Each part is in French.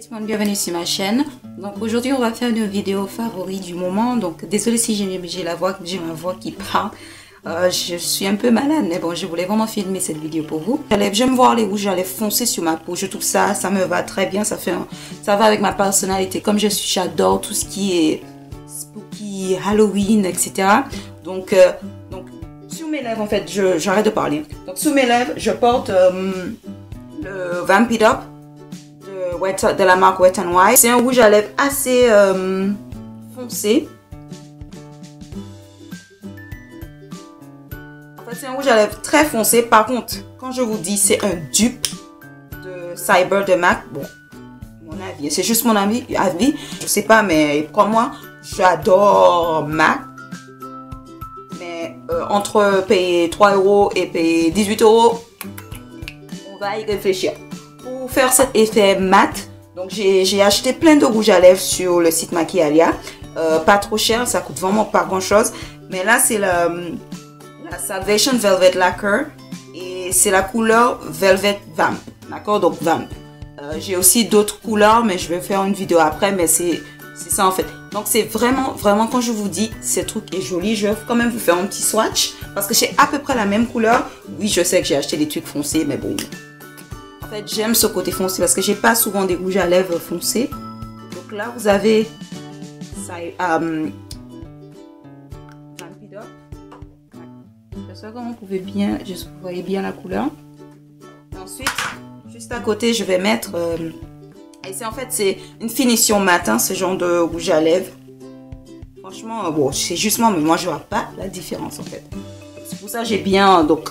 tout le monde, bienvenue sur ma chaîne. Donc aujourd'hui on va faire une vidéo favori du moment. Donc désolé si j'ai ma voix qui parle. Je suis un peu malade, mais bon, je voulais vraiment filmer cette vidéo pour vous. J'aime voir les rouges à lèvres foncés sur ma peau. Je trouve ça me va très bien. Ça va avec ma personnalité. Comme j'adore tout ce qui est spooky, Halloween, etc. Donc sur mes lèvres, en fait, j'arrête de parler. Donc sous mes lèvres, je porte le Vamp It Up de la marque Wet n Wild. C'est un rouge à lèvres assez foncé. En fait, c'est un rouge à lèvres très foncé. Par contre, quand je vous dis c'est un dupe de Cyber de MAC, bon, mon avis, c'est juste mon avis, je sais pas, mais pour moi, j'adore MAC. Mais entre payer 3 € et payer 18 €, on va y réfléchir. Pour faire cet effet mat, donc j'ai acheté plein de rouge à lèvres sur le site Maquialia. Pas trop cher, ça coûte vraiment pas grand chose. Mais là, c'est la Salvation Velvet Lacquer et c'est la couleur Velvet Vamp. D'accord, donc Vamp. J'ai aussi d'autres couleurs, mais je vais faire une vidéo après. Mais c'est ça en fait. Donc c'est vraiment, quand je vous dis, ce truc est joli. Je vais quand même vous faire un petit swatch parce que j'ai à peu près la même couleur. Oui, je sais que j'ai acheté des trucs foncés, mais bon. En fait, j'aime ce côté foncé parce que j'ai pas souvent des rouges à lèvres foncés. Donc là, vous avez ça. J'espère que vous pouvez bien, vous voyez bien la couleur. Et ensuite, juste à côté, je vais mettre. Et c'est en fait, c'est une finition matin, ce genre de rouge à lèvres. Franchement, bon, c'est justement, mais moi je vois pas la différence en fait. C'est pour ça que j'ai bien, donc.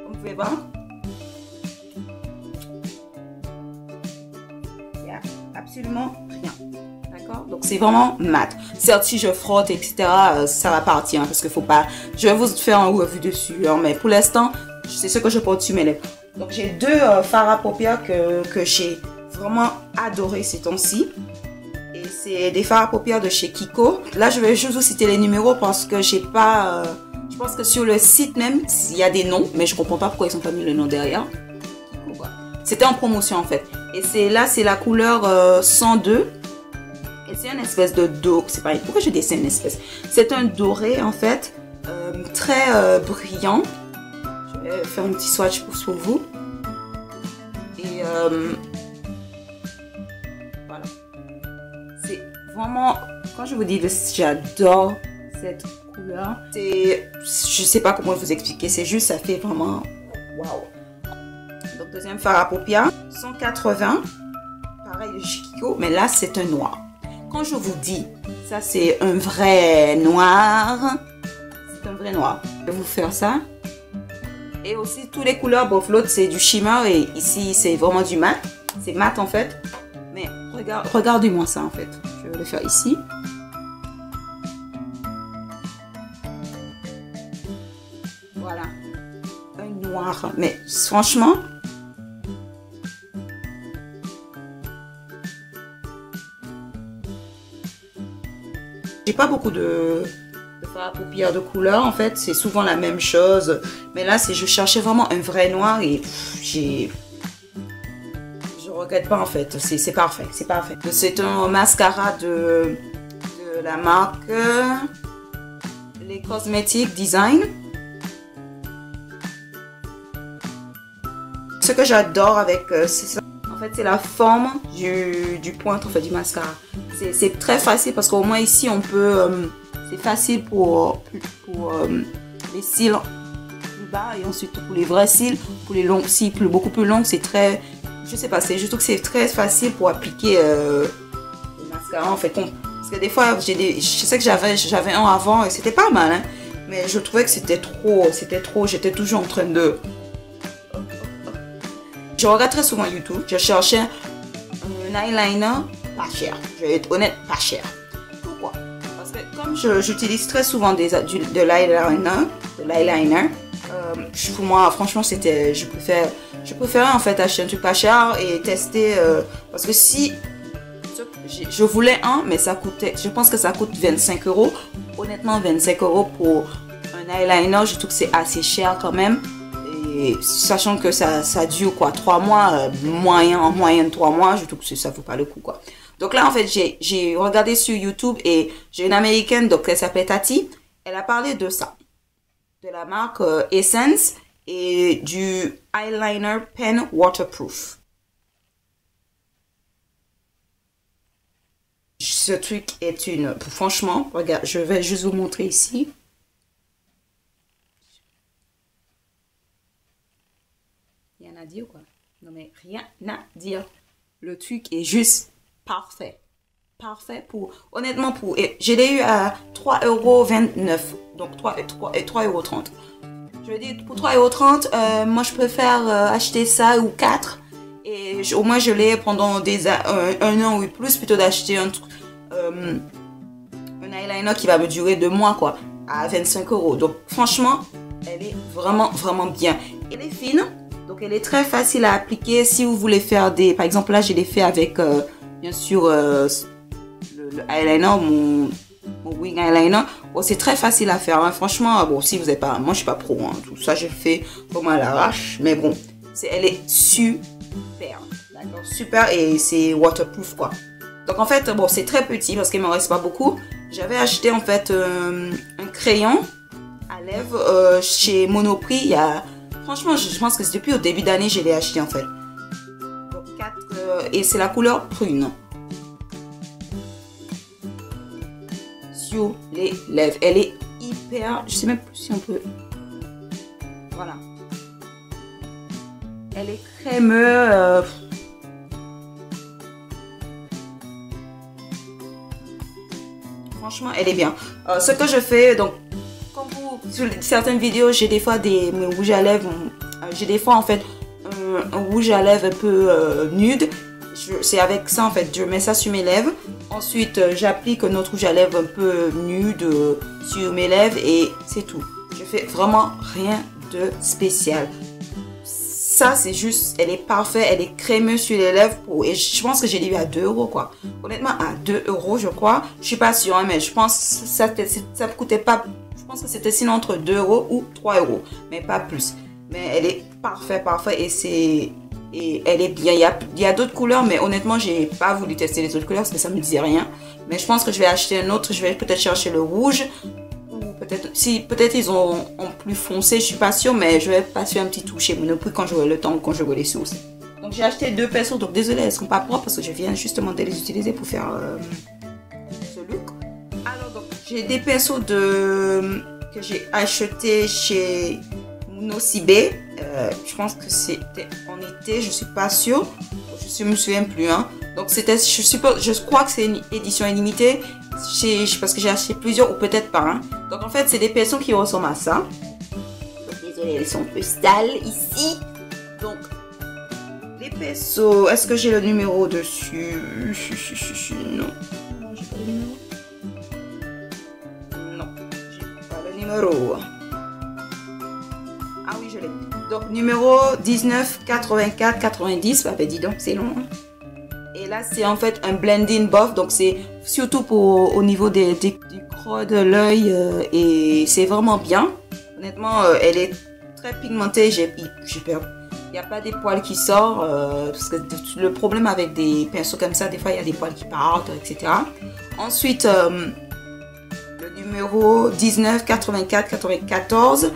Vous pouvez voir. Il n'y a absolument rien. D'accord? Donc c'est vraiment mat. Certes, si je frotte, etc., ça va partir. Hein, parce qu'il faut pas. Je vais vous faire un revue dessus. Hein, mais pour l'instant, c'est ce que je porte sur mes lèvres. Donc j'ai deux fards à paupières que j'ai vraiment adoré ces temps-ci. Et c'est des fards à paupières de chez Kiko. Là, je vais juste vous citer les numéros parce que j'ai pas. Je pense que sur le site même, il y a des noms, mais je comprends pas pourquoi ils ont pas mis le nom derrière. C'était en promotion en fait. Et c'est la couleur 102. Et c'est une espèce de doré. C'est pareil. Pourquoi je dessine une espèce? C'est un doré en fait, très brillant. Je vais faire un petit swatch pour vous. Et voilà. C'est vraiment. Quand je vous dis que j'adore cette couleur, je sais pas comment vous expliquer. C'est juste, ça fait vraiment waouh. Donc deuxième fard à paupières, 180. Pareil de chez Kiko, mais là c'est un noir. Quand je vous dis, ça c'est un vrai noir. C'est un vrai noir. Je vais vous faire ça. Et aussi, toutes les couleurs, bon, l'autre c'est du shimmer et ici c'est vraiment du mat. C'est mat en fait. Mais regardez-moi ça en fait. Je vais le faire ici. Voilà. Un noir. Mais franchement... J'ai pas beaucoup de fards à paupières de couleur en fait, c'est souvent la même chose. Mais là, je cherchais vraiment un vrai noir et je regrette pas en fait. C'est parfait, c'est parfait. C'est un mascara de la marque Les Cosmetics Design. Ce que j'adore avec c'est ça. En fait, c'est la forme du pointe en fait, du mascara. C'est très facile parce qu'au moins ici, on peut... c'est facile pour les cils plus bas et ensuite pour les vrais cils. Pour les longs cils beaucoup plus longs, c'est très... Je sais pas, je trouve que c'est très facile pour appliquer le mascara en fait. Parce que des fois, je sais que j'avais un avant et c'était pas mal. Hein, mais je trouvais que c'était trop. J'étais toujours en train de... Je regarde très souvent YouTube. Je cherchais un eyeliner pas cher. Je vais être honnête, pas cher. Pourquoi? Parce que comme j'utilise très souvent de l'eyeliner, pour moi, franchement, je préférais en fait acheter un truc pas cher et tester. Parce que si je voulais un, mais ça coûtait, je pense que ça coûte 25 €. Honnêtement, 25 € pour un eyeliner, je trouve que c'est assez cher quand même. Et sachant que ça dure quoi, 3 mois, en moyenne 3 mois, je trouve que ça vaut pas le coup quoi. Donc là en fait j'ai regardé sur YouTube et j'ai une américaine, donc elle s'appelle Tati. Elle a parlé de ça, de la marque Essence et du eyeliner pen waterproof. Ce truc est franchement, regarde, je vais juste vous montrer ici. Rien à dire quoi. Non mais rien à dire. Le truc est juste parfait. Parfait pour, honnêtement pour, je l'ai eu à 3,29 €. Donc 3,30 €. Je veux dire, pour 3,30 €, moi je préfère acheter ça ou 4. Et au moins je l'ai pendant un an ou plus, plutôt d'acheter un eyeliner qui va me durer 2 mois quoi, à 25 €. Donc franchement, elle est vraiment bien. Elle est fine, donc elle est très facile à appliquer. Si vous voulez faire par exemple là je l'ai fait avec bien sûr le eyeliner, mon wing eyeliner. Bon, c'est très facile à faire, hein. Franchement, bon, si vous n'êtes pas, moi je suis pas pro, hein. Tout ça je fais comme à l'arrache, mais bon, elle est super, d'accord, super, et c'est waterproof quoi. Donc en fait, bon, c'est très petit parce qu'il me reste pas beaucoup. J'avais acheté en fait un crayon à lèvres chez Monoprix. Il y a, franchement, je pense que c'est depuis au début d'année je l'ai acheté en fait. Donc 4 et c'est la couleur prune. Sur les lèvres, elle est hyper, je sais même plus si on peut, voilà, elle est crémeux, franchement elle est bien. Ce que je fais, donc comme sur certaines vidéos, j'ai des fois des rouges à lèvres, j'ai des fois en fait un rouge à lèvres un peu nude. C'est avec ça en fait, je mets ça sur mes lèvres. Ensuite, j'applique un autre rouge à lèvres un peu nude sur mes lèvres et c'est tout. Je fais vraiment rien de spécial. Ça, c'est juste, elle est parfaite, elle est crémeuse sur les lèvres. Et je pense que j'ai l'ai eu à 2 € quoi. Honnêtement, à 2 € je crois. Je suis pas sûre, hein, mais je pense que ça coûtait pas. Je pense que c'était sinon entre 2 € ou 3 €, mais pas plus. Mais elle est parfaite et elle est bien. Il y a d'autres couleurs, mais honnêtement, j'ai pas voulu tester les autres couleurs parce que ça me disait rien. Mais je pense que je vais acheter un autre. Je vais peut-être chercher le rouge. Ou peut-être ils ont plus foncé, je suis pas sûre, mais je vais passer un petit tour chez Monoprix quand j'aurai le temps, quand j'aurai les sous. Donc j'ai acheté 2 pinceaux. Donc désolé, elles sont pas propres parce que je viens justement de les utiliser pour faire ce look. Alors donc j'ai des pinceaux que j'ai acheté chez Nocibé. Je pense que c'était en été, je suis pas sûre, je me souviens plus, hein. Donc c'était, je crois que c'est une édition illimitée, parce que j'ai acheté plusieurs ou peut-être pas, hein. Donc en fait c'est des pinceaux qui ressemblent à ça. Donc, désolée, elles sont un peu sales ici. Donc les pinceaux, est-ce que j'ai le numéro dessus? Non, j'ai pas le numéro. Non, j'ai pas le numéro. Ah oui, je l'ai. Donc, numéro 19 84 90. Bah, dis donc, c'est long. Hein? Et là, c'est en fait un blending buff. Donc, c'est surtout au niveau du creux de l'œil. Et c'est vraiment bien. Honnêtement, elle est très pigmentée. J'ai peur. Il n'y a pas des poils qui sortent. Parce que le problème avec des pinceaux comme ça, des fois, il y a des poils qui partent, etc. Ensuite, le numéro 19 84 94.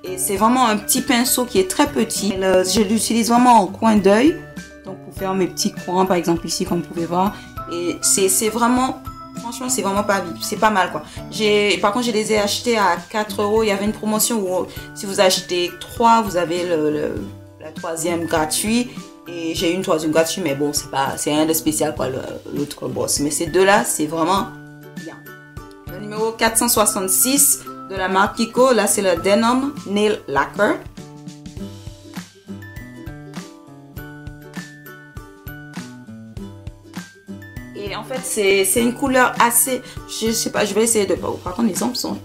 Et c'est vraiment un petit pinceau qui est très petit. Je l'utilise vraiment en coin d'œil. Donc pour faire mes petits coins par exemple ici comme vous pouvez voir. Et c'est vraiment, franchement c'est vraiment pas vite. C'est pas mal quoi. Par contre je les ai achetés à 4 €. Il y avait une promotion où si vous achetez 3, vous avez la troisième gratuit. Et j'ai eu une troisième gratuite mais bon c'est rien de spécial quoi l'autre boss. Mais ces deux là c'est vraiment bien. Le numéro 466. De la marque Kiko, là c'est le Denim Nail Lacquer. Et en fait c'est une couleur assez, je sais pas, je vais essayer de pas. Par contre les ombres sont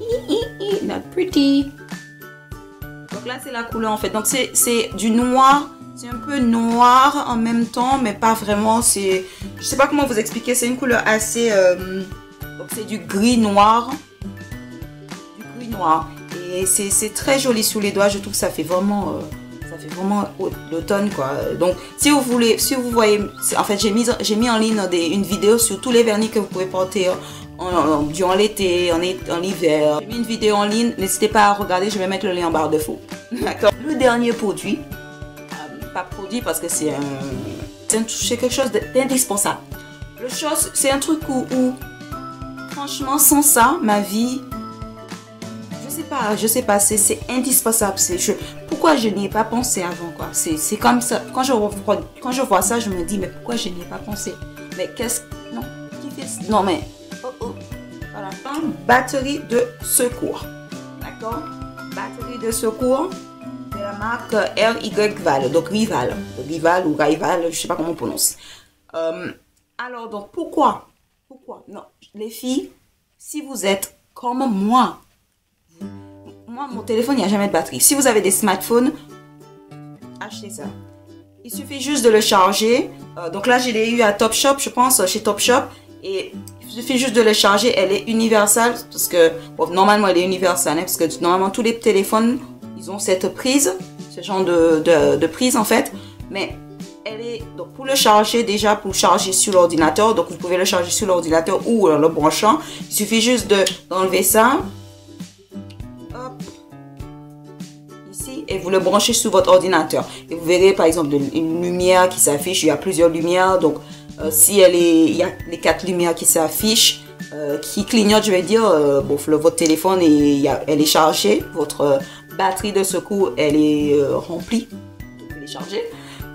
not pretty. Donc là c'est la couleur en fait. Donc c'est du noir, c'est un peu noir en même temps, mais pas vraiment. Je sais pas comment vous expliquer. C'est une couleur assez, donc c'est du gris noir. Noir. Et c'est très joli sous les doigts. Je trouve que ça fait vraiment l'automne, quoi. Donc, si vous voyez, en fait, j'ai mis en ligne une vidéo sur tous les vernis que vous pouvez porter durant l'été, en hiver. J'ai mis une vidéo en ligne. N'hésitez pas à regarder. Je vais mettre le lien en barre de fond. D'accord. Le dernier produit, pas produit parce que c'est quelque chose d'indispensable. C'est un truc où franchement, sans ça, ma vie, je sais pas, c'est indispensable. Pourquoi je n'y ai pas pensé avant, quoi. C'est comme ça. Quand je vois ça, je me dis, mais pourquoi je n'y ai pas pensé? Mais non, qui fait, non, mais, voilà, batterie de secours. D'accord? Batterie de secours de la marque RY-Val, donc Rival ou Rival, je sais pas comment on prononce. Alors, donc, pourquoi? Non, les filles, si vous êtes comme moi, mon téléphone, il n'y a jamais de batterie. Si vous avez des smartphones, achetez ça. Il suffit juste de le charger. Donc là, je l'ai eu à Topshop, je pense, chez Topshop. Et il suffit juste de le charger. Elle est universelle, parce que, bon, normalement, elle est universelle, hein, parce que normalement, tous les téléphones, ils ont cette prise, ce genre de prise, en fait. Mais elle est, donc pour le charger, déjà, pour le charger sur l'ordinateur, donc vous pouvez le charger sur l'ordinateur ou en le branchant. Il suffit juste d'enlever ça. Hop. Ici, et vous le branchez sur votre ordinateur. Et vous verrez, par exemple, une lumière qui s'affiche. Il y a plusieurs lumières, donc si il y a les 4 lumières qui s'affichent, qui clignotent, je vais dire, bon, votre téléphone, elle est chargée. Votre batterie de secours, elle est remplie. Donc, elle est chargée.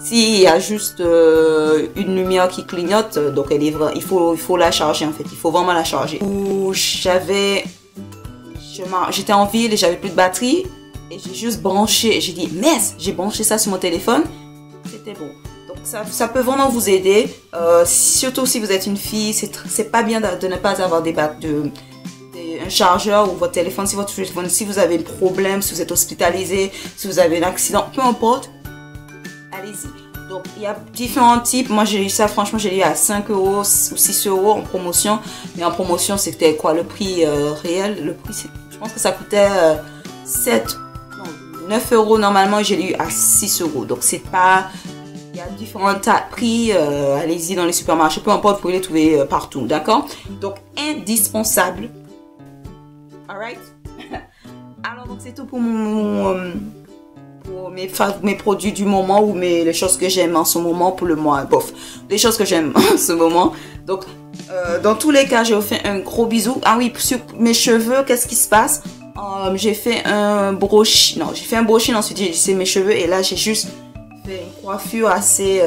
S'il y a juste une lumière qui clignote, donc il faut la charger, en fait. Il faut vraiment la charger. J'étais en ville et j'avais plus de batterie. Et j'ai juste branché. J'ai dit, mais j'ai branché ça sur mon téléphone. C'était bon. Donc ça peut vraiment vous aider. Surtout si vous êtes une fille. C'est pas bien de ne pas avoir un chargeur ou votre téléphone. Si vous avez un problème, si vous êtes hospitalisé, si vous avez un accident, peu importe. Allez-y. Donc, il y a différents types. Moi, j'ai eu ça, franchement, j'ai eu à 5 € ou 6 € en promotion. Mais en promotion, c'était quoi le prix réel? Le prix, je pense que ça coûtait 9 € normalement. J'ai eu à 6 €. Donc, c'est pas... Il y a différents tas de prix. Allez-y dans les supermarchés. Peu importe, vous pouvez les trouver partout. D'accord? Donc, indispensable. Alright? Alors, donc, c'est tout pour mes produits du moment ou les choses que j'aime en ce moment pour le mois. Bof, les choses que j'aime en ce moment. Donc, dans tous les cas, je vous fais un gros bisou. Ah oui, sur mes cheveux, qu'est-ce qui se passe? J'ai fait un brushing. Non, j'ai fait un brushing, ensuite j'ai lissé mes cheveux et là, j'ai juste fait une coiffure assez...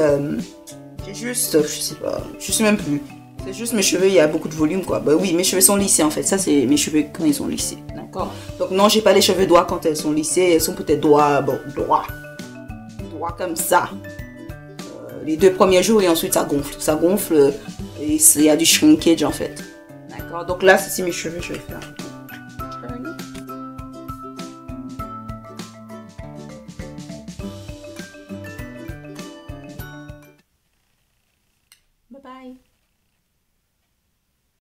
je sais même plus. C'est juste mes cheveux, il y a beaucoup de volume, quoi. Bah oui, mes cheveux sont lissés, en fait. Ça, c'est mes cheveux quand ils sont lissés. D'accord? Donc, non, j'ai pas les cheveux droits quand elles sont lissées. Elles sont peut-être droits comme ça. Les 2 premiers jours et ensuite, ça gonfle. Ça gonfle et il y a du shrinkage, en fait. D'accord? Donc là, c'est mes cheveux, je vais faire.